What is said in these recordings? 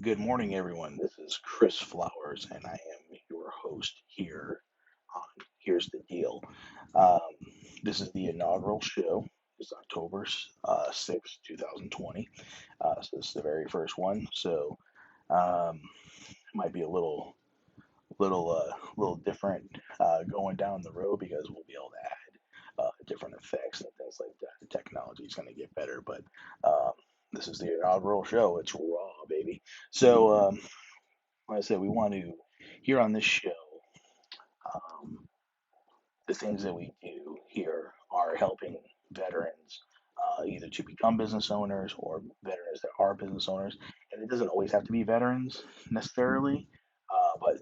Good morning, everyone. This is Chris Flowers, and I am your host here on Here's the Deal. Um, this is the inaugural show. It's October 6th, 2020. So this is the very first one. So it might be a little different going down the road because we'll be able to add different effects and things like that. The technology is going to get better, but um, this is the inaugural show. It's raw, baby. So like I said, we want to here on this show, um, the things that we do here are helping veterans either to become business owners or veterans that are business owners. And it doesn't always have to be veterans necessarily, but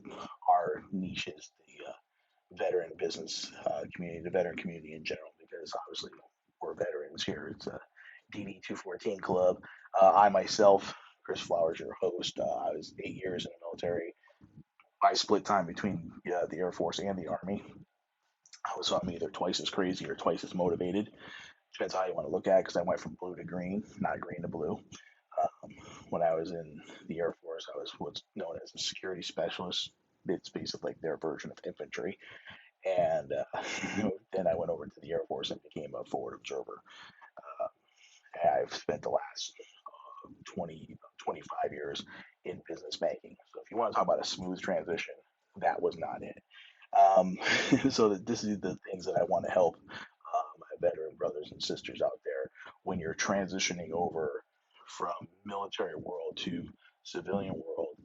our niche is the veteran business community, the veteran community in general, because obviously we're veterans here. It's a DD 214 club. I myself, Chris Flowers, your host, I was 8 years in the military. I split time between the Air Force and the Army. So I'm either twice as crazy or twice as motivated. Depends how you want to look at it, because I went from blue to green, not green to blue. Um, when I was in the Air Force, I was what's known as a security specialist. It's basically like their version of infantry. And then I went over to the Air Force and became a forward observer. Uh, I've spent the last 20, 25 years in business banking. So if you want to talk about a smooth transition, that was not it. Um, so this is the things that I want to help my veteran brothers and sisters out there when you're transitioning over from military world to civilian world.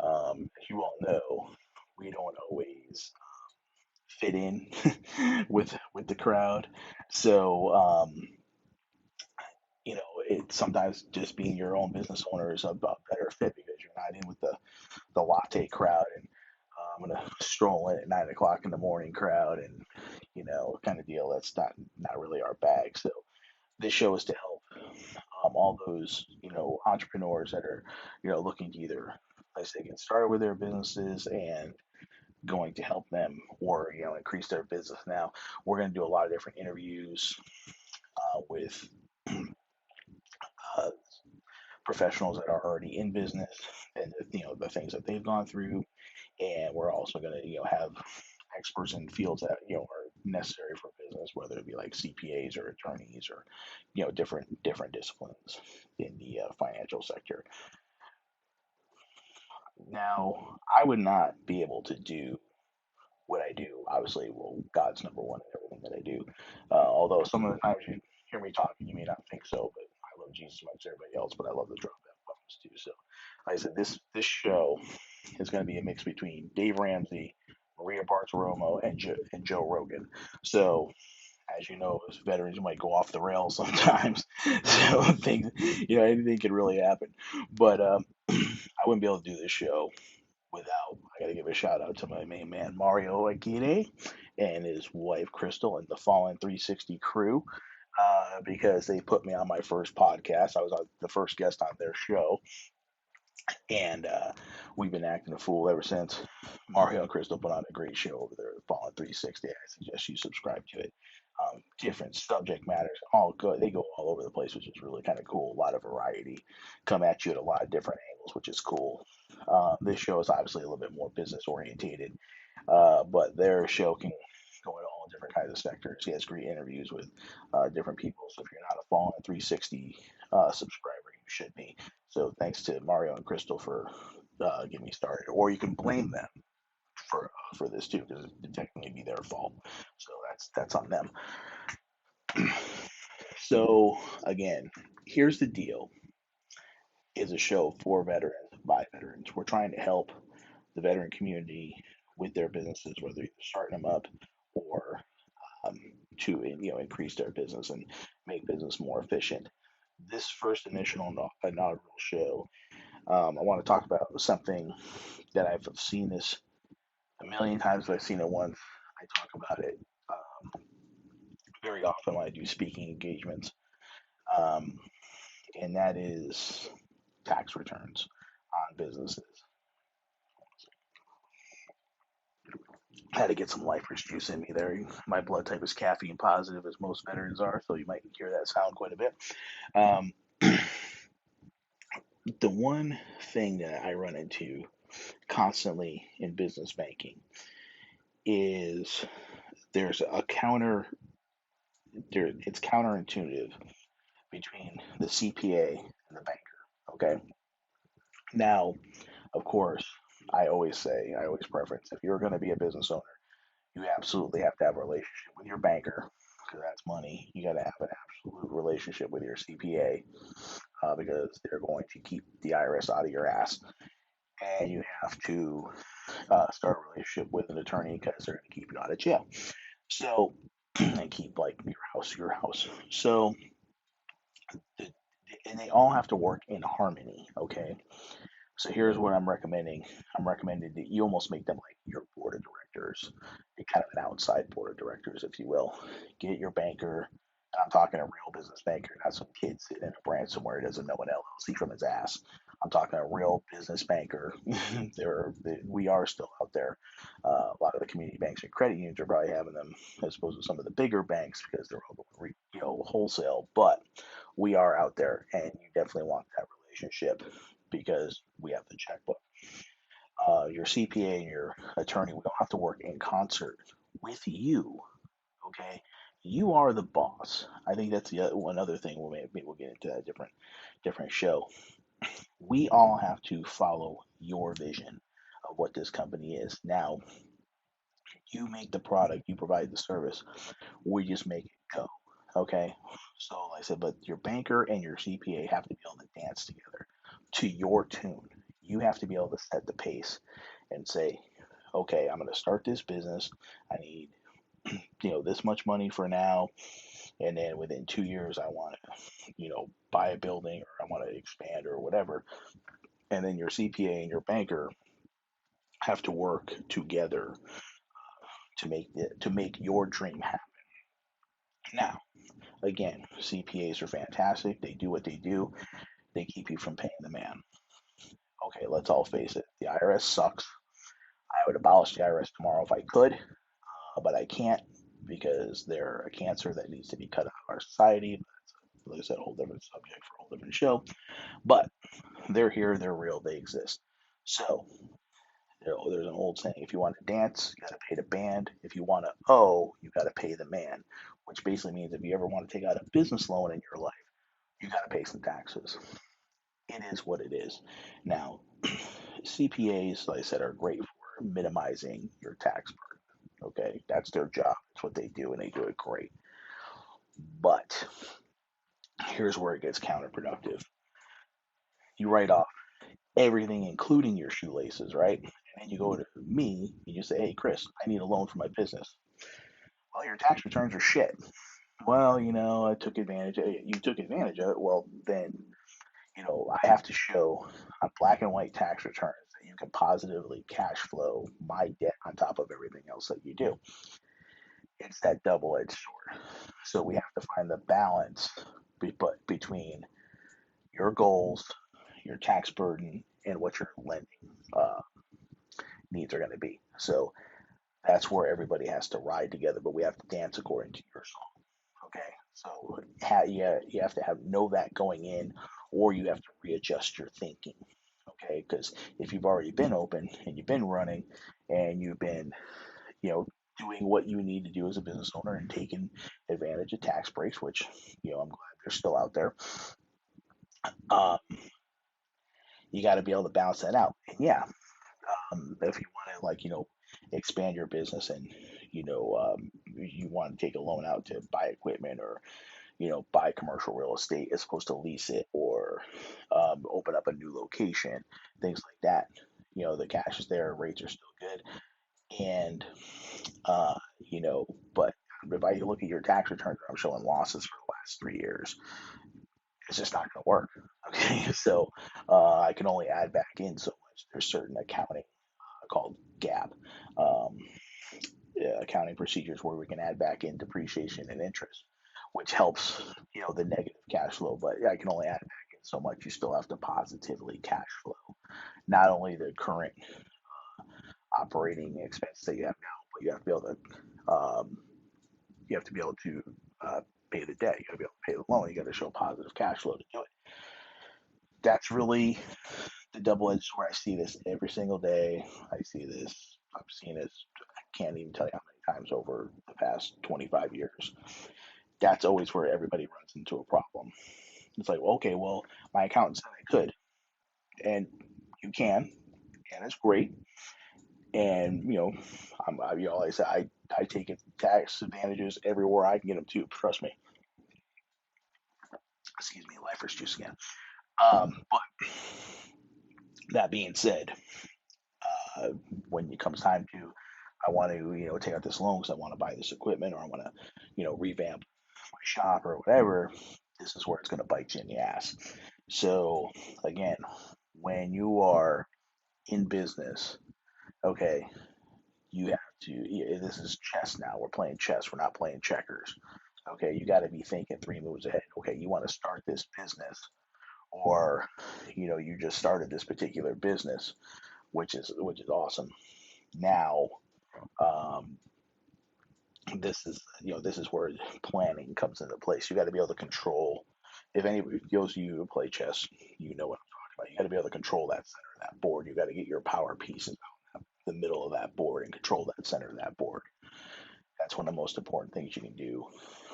As you all know, we don't always fit in with the crowd. So it sometimes just being your own business owner is a better fit because you're not in with the latte crowd and I'm gonna stroll in at 9 o'clock in the morning crowd and kind of deal. That's not really our bag. So this show is to help all those entrepreneurs that are looking to either, let's say, get started with their businesses and going to help them or increase their business. Now we're going to do a lot of different interviews with uh, professionals that are already in business and the things that they've gone through, and we're also going to have experts in fields that are necessary for business, whether it be like CPAs or attorneys or different disciplines in the financial sector. Now, I would not be able to do what I do. Obviously, well, God's number one in everything that I do. Although some of the times you hear me talking, you may not think so, but I love Jesus as much as everybody else. But I love to drop that bombs too. So, like I said, this show is going to be a mix between Dave Ramsey, Maria Bartiromo, and Joe Rogan. So, as you know, as veterans, you might go off the rails sometimes. So things, anything could really happen. But I wouldn't be able to do this show without. I got to give a shout out to my main man Mario Aguirre and his wife Crystal and the Fallen 360 crew. Because they put me on my first podcast. I was the first guest on their show, and we've been acting a fool ever since. Mario and Crystal put on a great show over there at Fallen 360. I suggest you subscribe to it. Different subject matters, all good. They go all over the place, which is really kind of cool. A lot of variety, come at you at a lot of different angles, which is cool. This show is obviously a little bit more business orientated, but their show can go into all different kinds of sectors. He has great interviews with different people. So if you're not a Fallen 360 subscriber, you should be. So thanks to Mario and Crystal for getting me started. Or you can blame them for this too, because it technically be their fault. So that's on them. So again, here's the deal: is a show for veterans by veterans. We're trying to help the veteran community with their businesses, whether you're starting them up or um, to increase their business and make business more efficient. This first initial inaugural show, I want to talk about something that I've seen this a million times, but I've seen it once. I talk about it very often when I do speaking engagements, um, and that is tax returns on businesses. I had to get some lifer's juice in me there. My blood type is caffeine positive, as most veterans are, so you might hear that sound quite a bit. Um, The one thing that I run into constantly in business banking is there's a counter there it's counterintuitive between the CPA and the banker. Okay. Now, of course, I always preference if you're going to be a business owner, you absolutely have to have a relationship with your banker because that's money. You got to have an absolute relationship with your CPA because they're going to keep the IRS out of your ass. And you have to start a relationship with an attorney because they're going to keep you out of jail. So, and keep like your house. So, and they all have to work in harmony. Okay. So here's what I'm recommending. I'm recommending that you almost make them like your board of directors, kind of an outside board of directors, if you will. Get your banker. I'm talking a real business banker, not some kid sitting in a branch somewhere who doesn't know an LLC from his ass. I'm talking a real business banker. We are still out there. A lot of the community banks and credit unions are probably having them as opposed to some of the bigger banks because they're all wholesale. But we are out there, and you definitely want that relationship because we have the checkbook. Your CPA and your attorney, we don't have to work in concert with you. Okay, you are the boss. I think that's the one other thing. Maybe we'll get into that different show. We all have to follow your vision of what this company is. Now, you make the product, you provide the service. We just make it go. Okay. So, like I said, but your banker and your CPA have to be able to dance together to your tune. You have to be able to set the pace and say, okay, I'm going to start this business. I need, this much money for now. And then within 2 years, I want to, buy a building or I want to expand or whatever. And then your CPA and your banker have to work together to make your dream happen. Now, again, CPAs are fantastic. They do what they do. They keep you from paying the man. Okay, let's all face it. The IRS sucks. I would abolish the IRS tomorrow if I could, but I can't because they're a cancer that needs to be cut out of our society. Like I said, a whole different subject for a whole different show. But they're here, they're real, they exist. So, there's an old saying: if you want to dance, you got to pay the band. If you want to owe, you got to pay the man. Which basically means if you ever want to take out a business loan in your life, you got to pay some taxes. It is what it is. Now, CPAs, like I said, are great for minimizing your tax burden. Okay, that's their job. That's what they do, and they do it great. But here's where it gets counterproductive. You write off everything, including your shoelaces, right? And then you go to me and you say, "Hey, Chris, I need a loan for my business." Well, your tax returns are shit. Well, I took advantage of it. You took advantage of it. Well, then, I have to show on black and white tax returns that you can positively cash flow my debt on top of everything else that you do. It's that double-edged sword. So we have to find the balance between your goals, your tax burden, and what your lending uh, needs are going to be. So that's where everybody has to ride together, but we have to dance according to your song. Okay, so you have to know that going in, or you have to readjust your thinking. Okay, because if you've already been open and you've been running and you've been, you know, doing what you need to do as a business owner and taking advantage of tax breaks, which I'm glad they're still out there. Um, you got to be able to balance that out. And yeah, if you want to expand your business and you want to take a loan out to buy equipment or buy commercial real estate as opposed to lease it or open up a new location, things like that. The cash is there, rates are still good, and uh, but if I look at your tax returns, I'm showing losses for the last 3 years. It's just not going to work. Okay, so I can only add back in so much. There's certain accounting called GAAP. Um, Accounting procedures where we can add back in depreciation and interest, which helps the negative cash flow. But I can only add back in so much. You still have to positively cash flow not only the current operating expense that you have now, but you have to be able to pay the debt. You got to be able to pay the loan. You got to show positive cash flow to do it. that's really the double-edged sword. I see this every single day. I see this. I've seen this. I can't even tell you how many times over the past 25 years. That's always where everybody runs into a problem. It's like, well, okay, well, my accountant said I could, and you can, and it's great. And like I said, I take it tax advantages everywhere I can get them too. Trust me. Excuse me, lifer's juice again. But that being said, uh, when it comes time to, I want to take out this loan because I want to buy this equipment or I want to revamp my shop or whatever. This is where it's going to bite you in the ass. So again, when you are in business, okay, you have to. This is chess now. We're playing chess. We're not playing checkers. Okay, you got to be thinking 3 moves ahead. Okay, you want to start this business, or you just started this particular business, which is awesome. Now, um, this is where planning comes into place. You got to be able to control. If anybody goes to you to play chess, you know what I'm talking about. You got to be able to control that center of that board. You got to get your power pieces out the middle of that board and control that center of that board. That's one of the most important things you can do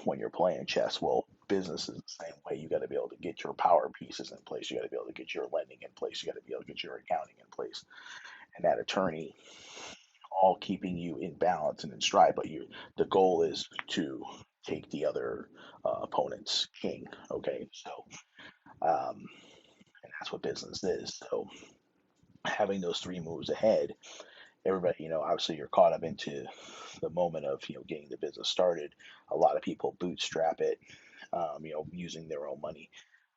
when you're playing chess. Well, business is the same way. You got to be able to get your power pieces in place. You got to be able to get your lending in place. You got to be able to get your accounting in place. And that attorney, all keeping you in balance and in stride. But the goal is to take the other opponent's king. Okay, so and that's what business is. So having those 3 moves ahead, everybody, obviously you're caught up into the moment of getting the business started. A lot of people bootstrap it, using their own money,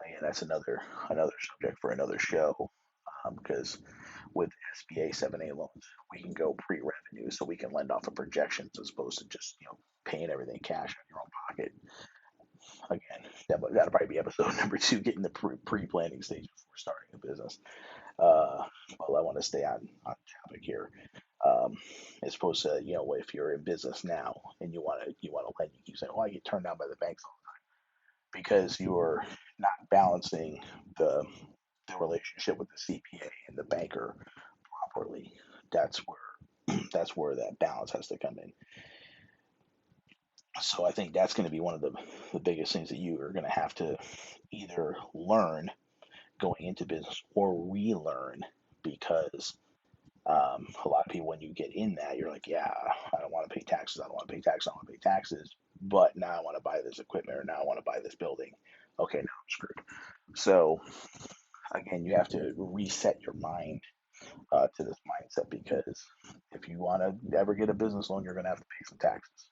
and that's another subject for another show. Because with SBA 7A loans, we can go pre-revenue, so we can lend off of projections as opposed to just paying everything cash out of your own pocket. Again, that'll probably be episode number 2, getting the pre-planning stage before starting a business. Well, I want to stay on topic here. As opposed to if you're in business now and you want to lend, you keep saying, "Oh, I get turned down by the banks," because you're not balancing the relationship with the CPA and the banker properly. That's where that balance has to come in. So I think that's going to be one of the biggest things that you are going to have to either learn going into business or relearn, because a lot of people, when you get in that, you're like, yeah, I don't want to pay taxes. I don't want to pay taxes. I don't want to pay taxes. But now I want to buy this equipment, or now I want to buy this building. Okay, now I'm screwed. So again, you have to reset your mind to this mindset, because if you want to ever get a business loan, you're going to have to pay some taxes.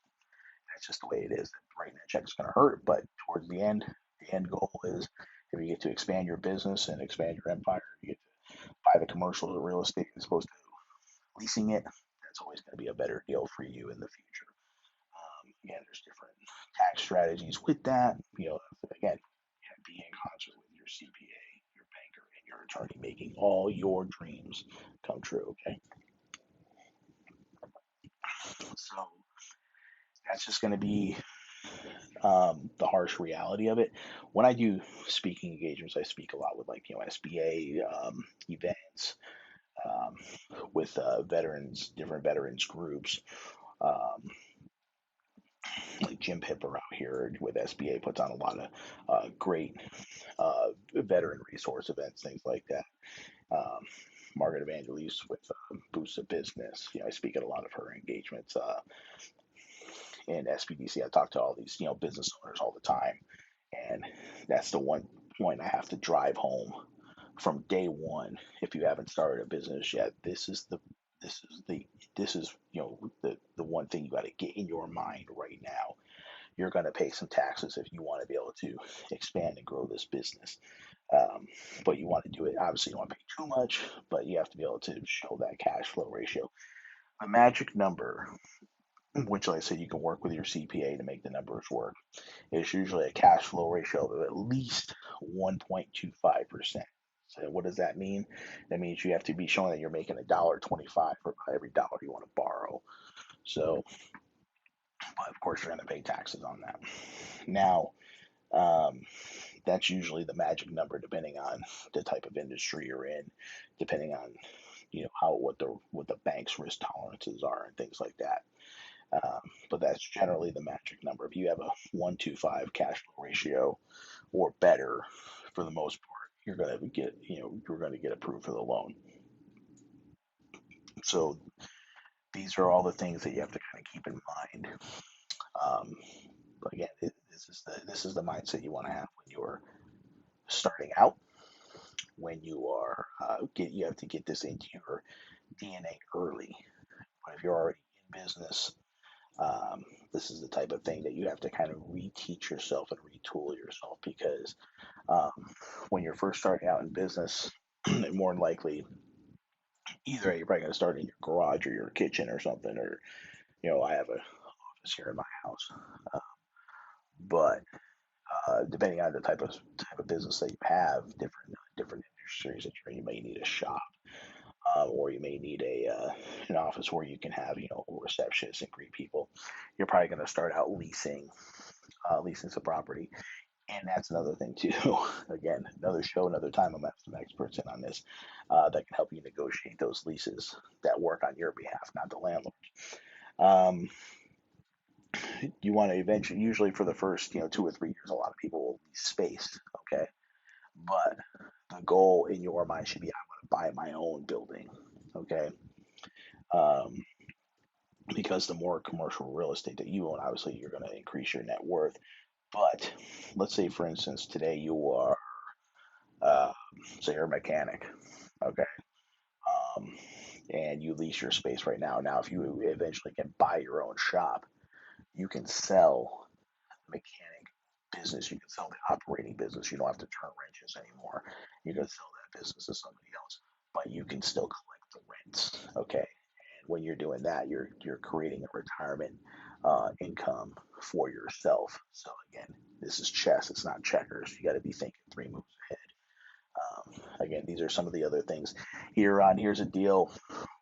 That's just the way it is. Writing that check is going to hurt, but towards the end goal is, if you get to expand your business and expand your empire, you get to buy the commercials of real estate as opposed to leasing it. That's always going to be a better deal for you in the future. Again, there's different tax strategies with that. Again, be in concert with your CPA, your banker, and your attorney, making all your dreams come true. Okay, so that's just going to be the harsh reality of it. When I do speaking engagements, I speak a lot with, like, SBA events, um, with veterans, different veterans groups. Um, like Jim Pipper out here with SBA puts on a lot of great veteran resource events, things like that. Um, Margaret Evangeliste with Boost of Business. I speak at a lot of her engagements. In SPDC, I talk to all these business owners all the time, and that's the one point I have to drive home from day one. If you haven't started a business yet, this is the this is the one thing you got to get in your mind right now. You're going to pay some taxes if you want to be able to expand and grow this business. Um, but you want to do it, obviously, you don't want to pay too much, but you have to be able to show that cash flow ratio. A magic number, which, like I said, you can work with your CPA to make the numbers work, is usually a cash flow ratio of at least 1.25%. So what does that mean? That means you have to be showing that you're making $1.25 for every dollar you want to borrow. So, but of course, you're going to pay taxes on that. Now, um, that's usually the magic number, depending on the type of industry you're in, depending on how what the bank's risk tolerances are and things like that. But that's generally the magic number. If you have a 1.25 cash flow ratio or better, for the most part, you're going to get approved for the loan. So these are all the things that you have to kind of keep in mind. Um, but again, this is the mindset you want to have when you're starting out. When you are you have to get this into your DNA early. But if you're already in business, this is the type of thing that you have to kind of reteach yourself and retool yourself, because um, when you're first starting out in business, more than likely, either you're probably going to start in your garage or your kitchen or something, or I have an office here in my house. Uh, but depending on the type of business that you have, different industries that you may need a shop, or you may need an office where you can have receptionists and greet people. You're probably going to start out leasing some property. And that's another thing too. Again, another show, another time. I'm gonna have some experts in on this that can help you negotiate those leases that work on your behalf, not the landlord. Um, you want to eventually, usually for the first 2 or 3 years, a lot of people will lease space. Okay, but the goal in your mind should be, I want to buy my own building. Okay, um, because the more commercial real estate that you own, obviously you're going to increase your net worth. But let's say, for instance, today you are uh, say you're a mechanic, okay, um, and you lease your space right now. Now, if you eventually can buy your own shop, you can sell the mechanic business. You can sell the operating business. You don't have to turn wrenches anymore. You can sell that business to somebody else, but you can still collect the rents, okay. And when you're doing that, you're creating a retirement income for yourself. So again, this is chess. It's not checkers. You got to be thinking 3 moves ahead. Again, these are some of the other things. Here's a deal.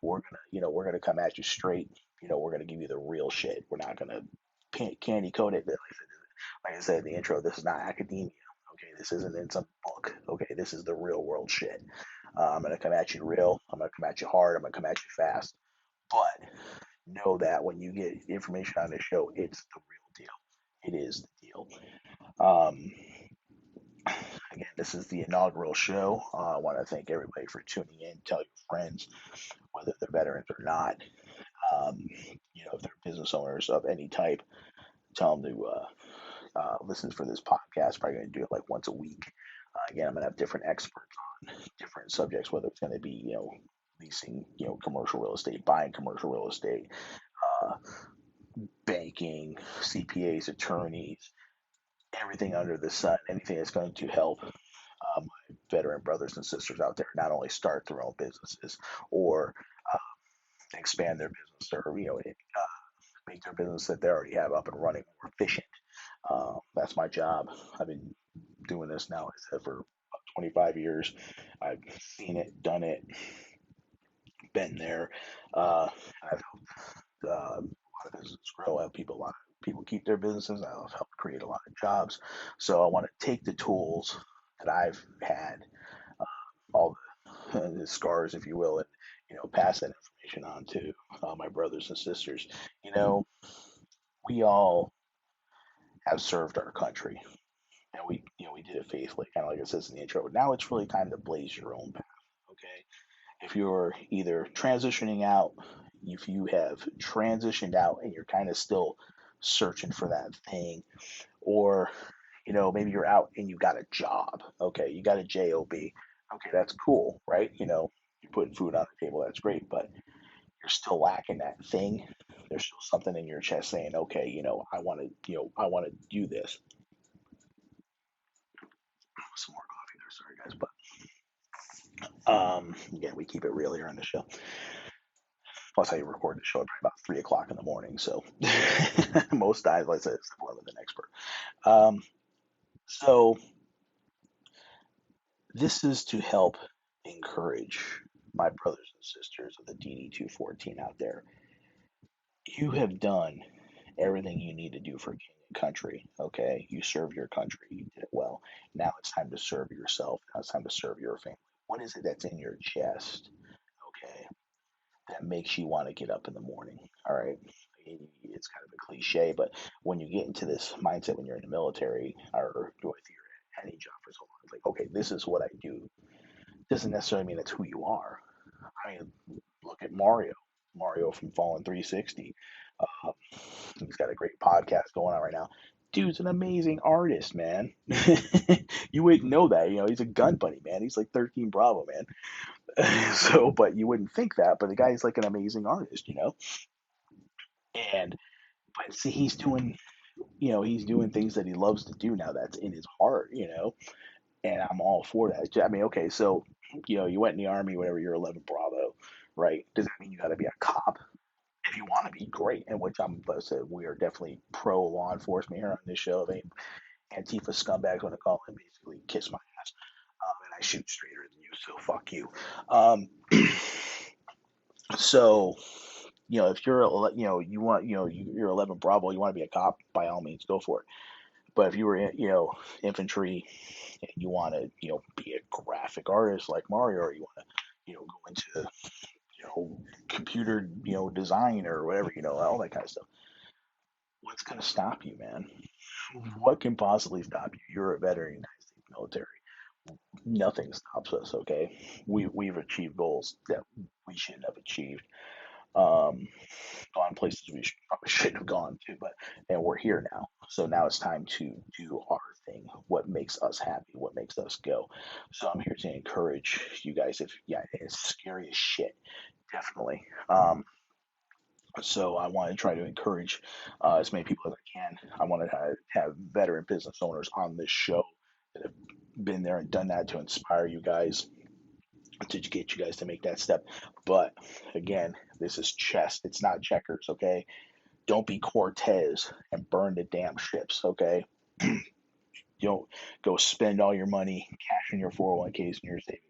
We're gonna come at you straight. We're gonna give you the real shit. We're not gonna candy coat it. Like I said in the intro, this is not academia. Okay, this isn't in some book. Okay, this is the real world shit. I'm gonna come at you real. I'm gonna come at you hard. I'm gonna come at you fast. But know that when you get information on this show, it's the real deal. It is the deal. Um, Again, this is the inaugural show. I want to thank everybody for tuning in. Tell your friends, whether they're veterans or not. Um, if they're business owners of any type, tell them to listen for this podcast. Probably going to do it like once a week. Again, I'm going to have different experts on different subjects, whether it's going to be, leasing, commercial real estate, buying commercial real estate, uh, banking, CPAs, attorneys, everything under the sun, anything that's going to help my veteran brothers and sisters out there not only start their own businesses or expand their business, or make their business that they already have up and running more efficient. That's my job. I've been doing this now, I said, for 25 years. I've seen it, done it, been there. I've helped a lot of businesses grow. I help a lot of people keep their businesses. I've helped create a lot of jobs. So I want to take the tools that I've had, all the scars, if you will, and pass that information on to my brothers and sisters. You know, we all have served our country, and we did it faithfully, kind of like it says in the intro. Now it's really time to blaze your own path. Okay, if you're either transitioning out, if you have transitioned out and you're kind of still searching for that thing, or maybe you're out and you got a job. Okay, you got a job. Okay, that's cool, right? You're putting food on the table. That's great, but you're still lacking that thing. There's still something in your chest saying, okay, I want to do this. Some more coffee there, sorry guys, but again, we keep it real here on the show. Plus, I record the show at about 3 o'clock in the morning, so most times, like I said, it's more with an expert. Um, so this is to help encourage my brothers and sisters of the DD 214 out there. You have done everything you need to do for King country. Okay, you serve your country, you did it well. Now it's time to serve yourself. Now it's time to serve your family. What is it that's in your chest? Okay, that makes you want to get up in the morning. All right. It's kind of a cliche, but when you get into this mindset when you're in the military or with your any job for so long, it's like, okay, this is what I do. Doesn't necessarily mean that's who you are. I mean, look at Mario. Mario from Fallen 360. Uh, he's got a great podcast going on right now. Dude's an amazing artist, man. You wouldn't know that. You know, he's a gun bunny, man. He's like 13 Bravo, man. So, but you wouldn't think that. But the guy's like an amazing artist, you know? And, but see, he's doing things that he loves to do now that's in his heart, you know? And I'm all for that. I mean, okay, so, you went in the army, whatever, you're 11 Bravo, right? Does that mean you got to be a cop? If you want to be, great. And which I said, we are definitely pro law enforcement here on this show. If any Antifa scumbags want to call in, basically kiss my ass. And I shoot straighter than you, so fuck you. Um, so, if you're, you want, you're 11 Bravo, you want to be a cop, by all means, go for it. But if you were, infantry and you want to, be a graphic artist like Mario, or you want to, go into, computer, design or whatever, all that kind of stuff. What's going to stop you, man? What can possibly stop you? You're a veteran of the United States military. Nothing stops us, okay? We've achieved goals that we shouldn't have achieved. Um, Gone places we probably shouldn't have gone to, but and we're here now. So now it's time to do our thing. What makes us happy? What makes us go? So I'm here to encourage you guys. If yeah, it's scary as shit, definitely. So I want to try to encourage as many people as I can. I want to have veteran business owners on this show that have been there and done that to inspire you guys, to get you guys to make that step. But again, this is chess. It's not checkers, okay? Don't be Cortez and burn the damn ships, okay? You don't go spend all your money, cash in your 401ks and your savings.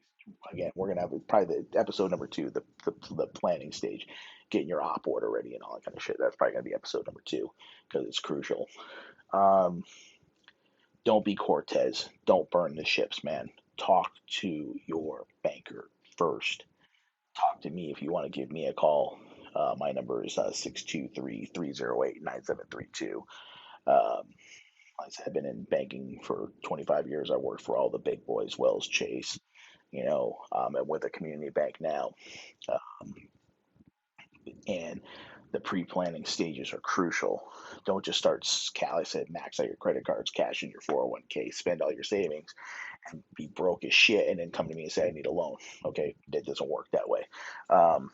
Again, we're gonna have probably the episode number two, the planning stage, getting your op order ready and all that kind of shit. That's probably gonna be episode number two because it's crucial. Um, don't be Cortez. Don't burn the ships, man. Talk to your banker first. Talk to me if you want to give me a call. My number is 623-308-9732. Um, like I said, I've been in banking for 25 years. I worked for all the big boys, Wells, Chase. I'm with a community bank now. Um, and the pre-planning stages are crucial. Don't just start, I said, max out your credit cards, cash in your 401k, spend all your savings, and be broke as shit, and then come to me and say, I need a loan. Okay, that doesn't work that way. Um,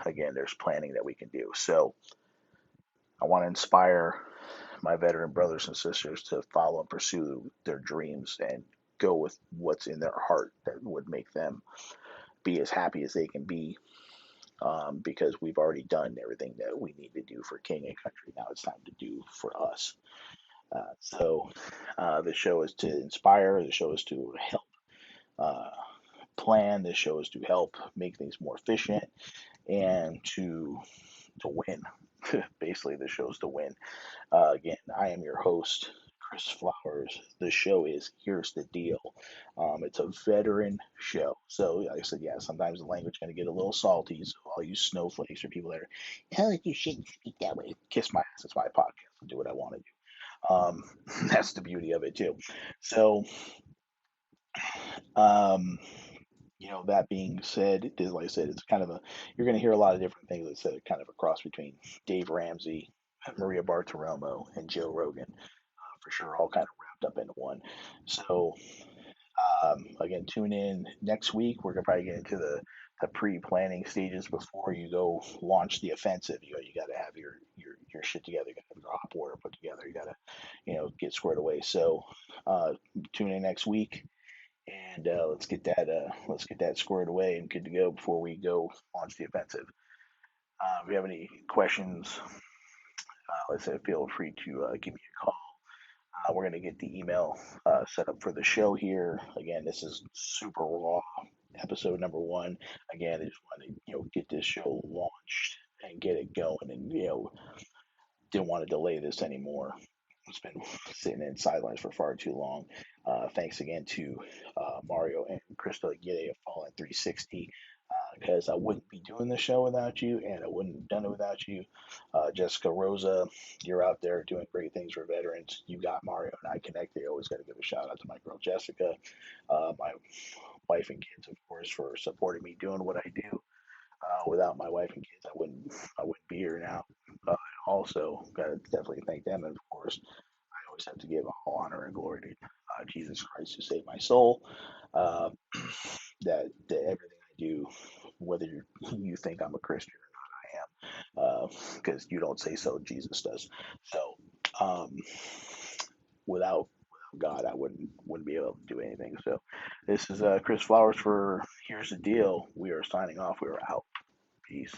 Again, there's planning that we can do. So I want to inspire my veteran brothers and sisters to follow and pursue their dreams and go with what's in their heart that would make them be as happy as they can be, because we've already done everything that we need to do for king and country. Now it's time to do for us. The show is to inspire. The show is to help uh, plan. The show is to help make things more efficient and to win. Basically, the show's to win. Again, I am your host, Chris Flowers. The show is Here's the Deal. It's a veteran show. So, like I said, yeah, sometimes the language is going to get a little salty. So, all you snowflakes or people that are, hell, you shouldn't speak that way. Kiss my ass. It's my podcast. I'll do what I want to do. That's the beauty of it, too. So, um, that being said, it is like I said, it's kind of you're going to hear a lot of different things. It's kind of a cross between Dave Ramsey, Maria Bartiromo, and Joe Rogan, for sure, all kind of wrapped up into one. So, again, tune in next week. We're gonna probably get into the pre-planning stages before you go launch the offensive. You got to have your shit together. You got to have your op order put together. You got to get squared away. So, uh, tune in next week. And let's get that squared away and good to go before we go launch the offensive. If you have any questions, let's say feel free to give me a call. We're going to get the email set up for the show here. Again, this is super raw, episode number one. Again, I just want to get this show launched and get it going, and didn't want to delay this anymore. It's been sitting in silence for far too long. Thanks again to Mario and Crystal Aguirre of Fallen 360, because I wouldn't be doing the show without you, and I wouldn't have done it without you. Jessica Rosa, you're out there doing great things for veterans. You got Mario and I connected. Always got to give a shout out to my girl Jessica, my wife and kids, of course, for supporting me doing what I do. Without my wife and kids, I wouldn't be here now. Uh, Also, gotta definitely thank them, and of course, I always have to give all honor and glory to Jesus Christ who saved my soul. Uh, that everything I do, whether you think I'm a Christian or not, I am, because you don't say so, Jesus does. So, um, without God, I wouldn't be able to do anything. So, this is Chris Flowers for Here's the Deal. We are signing off. We are out. Peace.